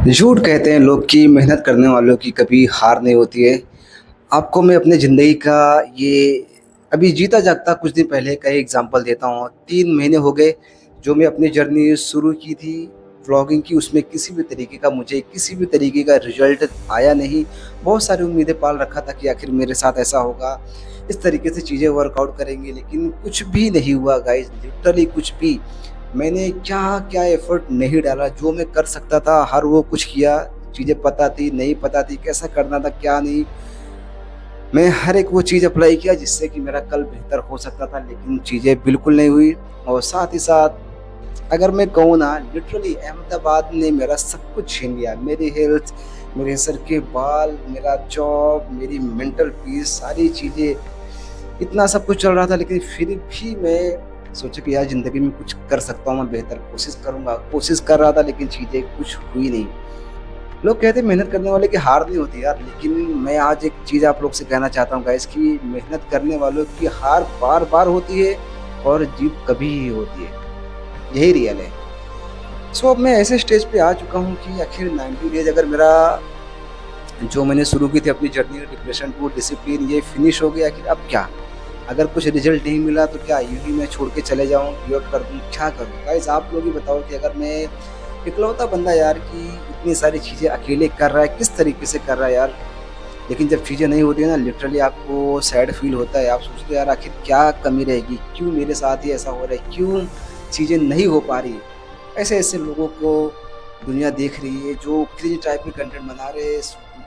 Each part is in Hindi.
झूठ कहते हैं लोग कि मेहनत करने वालों की कभी हार नहीं होती है। आपको मैं अपनी ज़िंदगी का ये अभी जीता जागता कुछ दिन पहले का ही एग्ज़ाम्पल देता हूँ। 3 महीने हो गए जो मैं अपनी जर्नी शुरू की थी व्लॉगिंग की, उसमें किसी भी तरीके का रिज़ल्ट आया नहीं। बहुत सारी उम्मीदें पाल रखा था कि आखिर मेरे साथ ऐसा होगा, इस तरीके से चीज़ें वर्कआउट करेंगी, लेकिन कुछ भी नहीं हुआ गाइज़, लिटरली कुछ भी। मैंने क्या-क्या एफ़र्ट नहीं डाला, जो मैं कर सकता था हर वो कुछ किया। चीज़ें पता थी, नहीं पता थी, कैसा करना था, क्या नहीं। मैं हर एक वो चीज़ अप्लाई किया जिससे कि मेरा कल बेहतर हो सकता था, लेकिन चीज़ें बिल्कुल नहीं हुई। और साथ ही साथ अगर मैं कहूँ ना, लिटरली अहमदाबाद ने मेरा सब कुछ छीन लिया। मेरी हेल्थ, मेरे सर के बाल, मेरा जॉब, मेरी मेंटल पीस, सारी चीज़ें, इतना सब कुछ चल रहा था, लेकिन फिर भी मैं सोचा कि यार ज़िंदगी में कुछ कर सकता हूँ, मैं बेहतर कोशिश करूँगा। कोशिश कर रहा था लेकिन चीज़ें कुछ हुई नहीं। लोग कहते हैं मेहनत करने वाले की हार नहीं होती यार, लेकिन मैं आज एक चीज़ आप लोग से कहना चाहता हूँ गाइस कि मेहनत करने वालों की हार बार-बार होती है और जीत कभी ही होती है। यही रियल है। सो अब मैं ऐसे स्टेज पे आ चुका हूँ कि आखिर 90 डेज़ अगर मेरा जो मैंने शुरू की थी अपनी जर्नी डिप्रेशन टू डिसिप्लिन ये फिनिश हो गया, आखिर अब क्या? अगर कुछ रिज़ल्ट नहीं मिला तो क्या यूँ ही मैं छोड़ के चले जाऊँ, गिव अप कर दूँ, क्या करूँ? गाइस आप लोग ही बताओ कि अगर मैं इकलौता बंदा यार कि इतनी सारी चीज़ें अकेले कर रहा है, किस तरीके से कर रहा है यार? लेकिन जब चीज़ें नहीं होती है ना, लिटरली आपको सैड फ़ील होता है। आप सोचते हो यार आखिर क्या कमी रहेगी? क्यों मेरे साथ ही ऐसा हो रहा है? क्यों चीज़ें नहीं हो पा रही? ऐसे-ऐसे लोगों को दुनिया देख रही है जो क्रिंज टाइप के कंटेंट बना रहे हैं,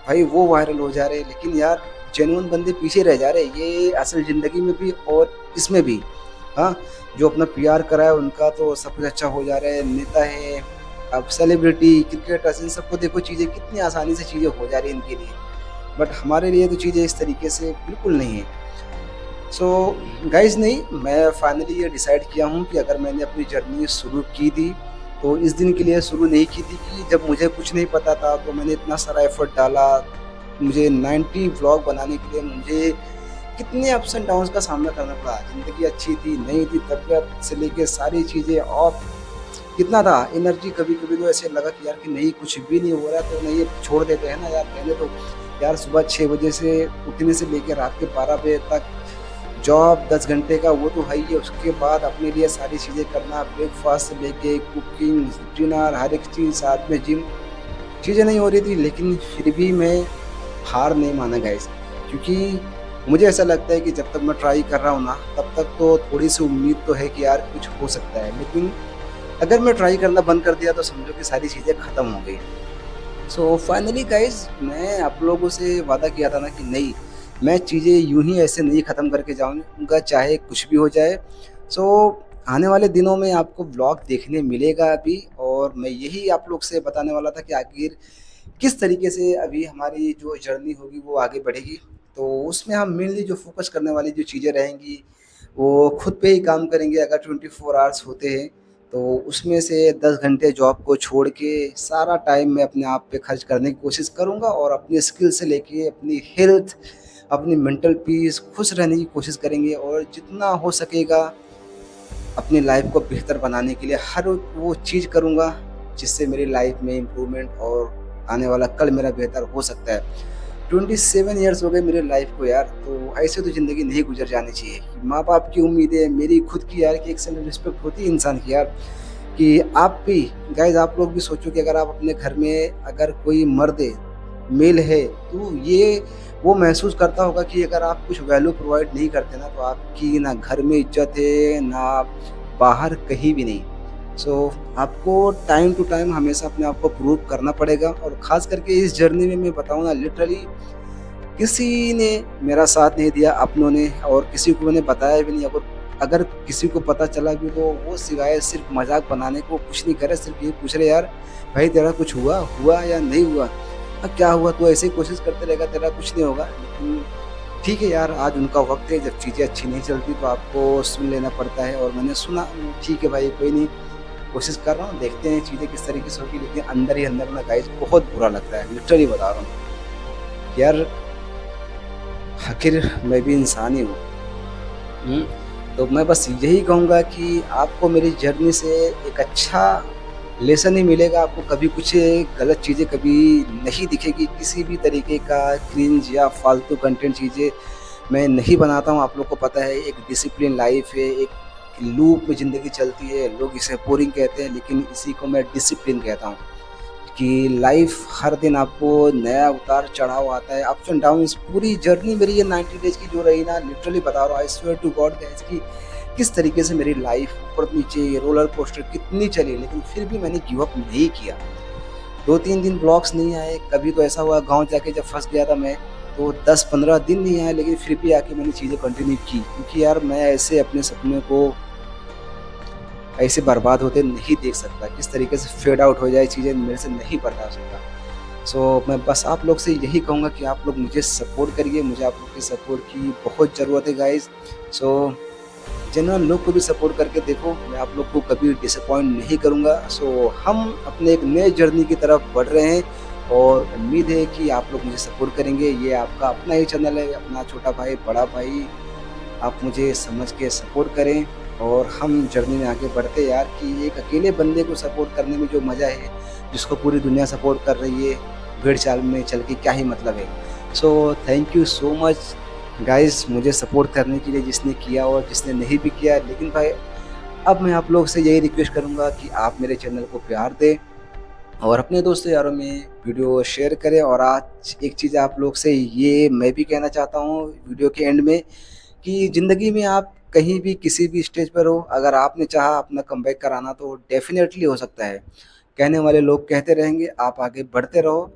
भाई वो वायरल हो जा रहे हैं, लेकिन यार जेन्युइन बंदे पीछे रह जा रहे हैं। ये असल ज़िंदगी में भी और इसमें भी। हाँ, जो अपना पीआर करा है उनका तो सब कुछ अच्छा हो जा रहा है, नेता है, अब सेलिब्रिटी, क्रिकेटर्स, इन सबको देखो चीज़ें कितनी आसानी से चीज़ें हो जा रही हैं इनके लिए। बट हमारे लिए तो चीज़ें इस तरीके से बिल्कुल नहीं है। सो गाइज़ नहीं, मैं फाइनली ये डिसाइड किया हूँ कि अगर मैंने अपनी जर्नी शुरू की थी, तो इस दिन के लिए शुरू नहीं की थी कि जब मुझे कुछ नहीं पता था, तो मैंने इतना सारा एफ़र्ट डाला। मुझे 90 व्लॉग बनाने के लिए मुझे कितने अप्स एंड डाउन्स का सामना करना पड़ा। ज़िंदगी अच्छी थी, नहीं थी, तबीयत से लेके सारी चीज़ें ऑफ। कितना था एनर्जी, कभी-कभी तो ऐसे लगा कि यार कि नहीं कुछ भी नहीं हो रहा, तो नहीं ये छोड़ देते हैं ना यार, रहने दो। यार सुबह 6 बजे से उठने से लेके रात के 12 बजे तक जॉब 10 घंटे का वो तो है ही है, उसके बाद अपने लिए सारी चीज़ें करना, ब्रेकफ़ास्ट से लेके कुकिंग, डिनर, हर एक चीज़, साथ में जिम। चीज़ें नहीं हो रही थी, लेकिन फिर भी मैं हार नहीं माना गाइस, क्योंकि मुझे ऐसा लगता है कि जब तक मैं ट्राई कर रहा हूँ ना, तब तक तो थोड़ी-सी उम्मीद तो है कि यार कुछ हो सकता है। लेकिन अगर मैं ट्राई करना बंद कर दिया तो समझो कि सारी चीज़ें ख़त्म हो गई। सो फाइनली गाइज़ मैं आप लोगों से वादा किया था ना कि नहीं, मैं चीज़ें यूँ ही ऐसे नहीं ख़त्म करके जाऊँगा, चाहे कुछ भी हो जाए। सो आने वाले दिनों में आपको व्लॉग देखने मिलेगा अभी, और मैं यही आप लोग से बताने वाला था कि आखिर किस तरीके से अभी हमारी जो जर्नी होगी वो आगे बढ़ेगी। तो उसमें हम मेनली जो फ़ोकस करने वाली जो चीज़ें रहेंगी, वो खुद पे ही काम करेंगे। अगर 24 आवर्स होते हैं, तो उसमें से 10 घंटे जॉब को छोड़ के सारा टाइम मैं अपने आप पे खर्च करने की कोशिश करूँगा, और अपनी स्किल से लेके अपनी हेल्थ, अपनी मेंटल पीस, खुश रहने की कोशिश करेंगे, और जितना हो सकेगा अपनी लाइफ़ को बेहतर बनाने के लिए हर वो चीज़ करूँगा, जिससे मेरी लाइफ़ में इम्प्रूवमेंट और आने वाला कल मेरा बेहतर हो सकता है। 27 इयर्स हो गए मेरे लाइफ़ को यार, तो ऐसे तो ज़िंदगी नहीं गुज़र जानी चाहिए। माँ-बाप की उम्मीदें, मेरी खुद की यार कि एक सेल्फ रिस्पेक्ट होती है इंसान की यार, कि आप भी गाइज़ आप लोग भी सोचो कि अगर आप अपने घर में अगर कोई मर्द है, मेल है, तो ये वो महसूस करता होगा कि अगर आप कुछ वैल्यू प्रोवाइड नहीं करते ना, तो आपकी ना घर में इज़्ज़त है, ना बाहर कहीं भी नहीं। सो आपको टाइम टू टाइम हमेशा अपने आप को प्रूव करना पड़ेगा, और ख़ास करके इस जर्नी में मैं बताऊँ ना, लिटरली किसी ने मेरा साथ नहीं दिया अपनों ने, और किसी को मैंने बताया भी नहीं। अगर अगर किसी को पता चला भी तो वो सिवाय सिर्फ़ मज़ाक बनाने को कुछ नहीं करे, सिर्फ़ ये पूछ रहे यार भाई तेरा कुछ हुआ? हुआ या नहीं हुआ? क्या हुआ? तू ऐसे ही कोशिश करते रहेगा, तेरा कुछ नहीं होगा। लेकिन ठीक है यार, आज उनका वक़्त है, जब चीज़ें अच्छी नहीं चलती तो आपको सुन लेना पड़ता है, और मैंने सुना। ठीक है भाई, कोई नहीं, कोशिश कर रहा हूँ, देखते हैं चीज़ें किस तरीके से होगी। लेकिन अंदर ही अंदर ना गाइस बहुत बुरा लगता है, लिटरली बता रहा हूँ। यार आखिर मैं भी इंसान ही हूँ। तो मैं बस यही कहूँगा कि आपको मेरी जर्नी से एक अच्छा लेसन ही मिलेगा आपको, कभी कुछ गलत चीज़ें कभी नहीं दिखेगी, किसी भी तरीके का क्रिंज या फालतू कंटेंट चीज़ें मैं नहीं बनाता हूँ। आप लोग को पता है एक डिसिप्लिन लाइफ़ है, एक लूप में ज़िंदगी चलती है, लोग इसे बोरिंग कहते हैं लेकिन इसी को मैं डिसिप्लिन कहता हूँ। कि लाइफ़ हर दिन आपको नया उतार-चढ़ाव आता है, अप्स एंड डाउन्स, पूरी जर्नी मेरी ये 90 डेज़ की जो रही ना, लिटरली बता रहा हूँ, I swear to God guys कि किस तरीके से मेरी लाइफ़ ऊपर-नीचे रोलर कोस्टर कितनी चली, लेकिन फिर भी मैंने गिव अप नहीं किया। 2-3 दिन ब्लॉग्स नहीं आए, कभी तो ऐसा हुआ गाँव जाके जब फँस गया था मैं, तो 10-15 दिन नहीं आए, लेकिन फिर भी आके मैंने चीज़ें कंटिन्यू की, क्योंकि यार मैं ऐसे अपने सपने को ऐसे बर्बाद होते नहीं देख सकता। किस तरीके से फेड आउट हो जाए चीज़ें मेरे से नहीं बर्दाश्त होता। सो मैं बस आप लोग से यही कहूँगा कि आप लोग मुझे सपोर्ट करिए, मुझे आप लोग की सपोर्ट की बहुत ज़रूरत है गाइज़। सो जेन्युइन लोग को भी सपोर्ट करके देखो, मैं आप लोग को कभी डिसअपॉइंट नहीं करूँगा। सो हम अपने एक नए जर्नी की तरफ बढ़ रहे हैं और उम्मीद है कि आप लोग मुझे सपोर्ट करेंगे। ये आपका अपना ही चैनल है, अपना छोटा भाई, बड़ा भाई, आप मुझे समझ के सपोर्ट करें और हम जर्नी में आगे बढ़ते यार। कि एक अकेले बंदे को सपोर्ट करने में जो मज़ा है, जिसको पूरी दुनिया सपोर्ट कर रही है, भेड़-चाल में चल के क्या ही मतलब है। So thank you so much guys मुझे सपोर्ट करने के लिए, जिसने किया और जिसने नहीं भी किया। लेकिन भाई अब मैं आप लोग से यही रिक्वेस्ट करूँगा कि आप मेरे चैनल को प्यार दें और अपने दोस्तों यारों में वीडियो शेयर करें। और आज एक चीज़ आप लोग से ये मैं भी कहना चाहता हूँ वीडियो के एंड में, कि ज़िंदगी में आप कहीं भी किसी भी स्टेज पर हो, अगर आपने चाहा अपना कमबैक कराना तो डेफ़िनेटली हो सकता है। कहने वाले लोग कहते रहेंगे, आप आगे बढ़ते रहो।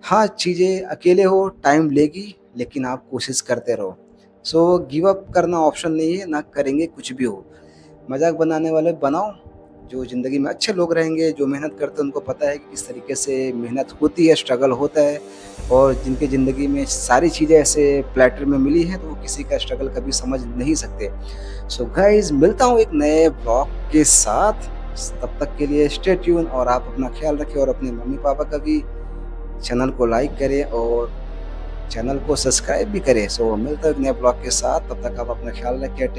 हाँ, चीज़ें अकेले हो, टाइम लेगी, लेकिन आप कोशिश करते रहो। सो गिव अप करना ऑप्शन नहीं है, ना करेंगे कुछ भी हो। मज़ाक बनाने वाले बनाओ, जो ज़िंदगी में अच्छे लोग रहेंगे, जो मेहनत करते हैं उनको पता है कि किस तरीके से मेहनत होती है, स्ट्रगल होता है। और जिनकी ज़िंदगी में सारी चीज़ें ऐसे प्लेटर में मिली हैं, तो वो किसी का स्ट्रगल कभी समझ नहीं सकते। सो गाइज़ मिलता हूँ एक नए ब्लॉग के साथ, तब तक के लिए स्टे ट्यून और आप अपना ख़्याल रखें और अपने मम्मी-पापा का भी। चैनल को लाइक करें और चैनल को सब्सक्राइब भी करें। सो मिलता हूँ एक नए ब्लॉग के साथ, तब तक आप अपना ख़्याल रखें। टेक